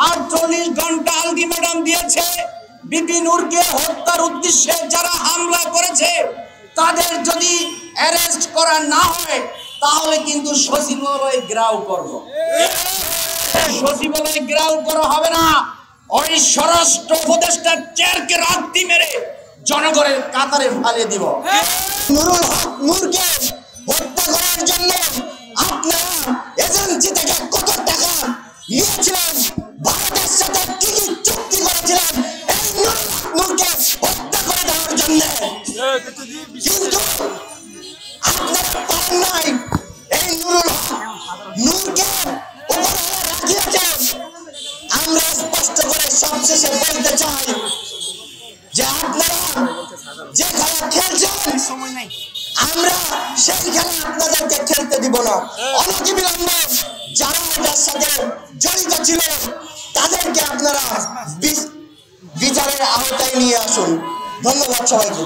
48 ঘন্টা আলটিমেটাম দিয়েছে বিপি নূরকে হত্যার উদ্দেশ্যে যারা হামলা করেছে তাদের যদি অ্যারেস্ট করা না হয় তাহলে কিন্তু সচিবালয় ঘেরাও করব। সচিবালয় ঘেরাও করা হবে না, ওই স্বরাষ্ট্র উপদেষ্টার চেয়ারকে রাত্রি মেরে জনগণের কাতারে ফালিয়ে দিব। নুরুল হক নূরকে হত্যা করার জন্য আপনারা এজেন্সি থেকে কত টাকা নিয়েছিলেন, ভারতের সাথে কি কি চুক্তি করেছিলেন এই নুরুল হক নূরকে হত্যা করে দেওয়ার জন্য, কিন্তু আপনারা পারেন নাই। এই নুরুল হক নূরকে উপরে রাখিয়েছেন। আমরা স্পষ্ট করে সবশেষে বলতে চাই যে আপনারা যে খেলা খেলছেন আমরা সেই খেলা আপনাদেরকে খেলতে দিব না। অনতিবিলম্বে যারা এটার সাথে জড়িত ছিল তাদেরকে আপনারা বিচারের আওতায় নিয়ে আসুন। ধন্যবাদ সবাইকে।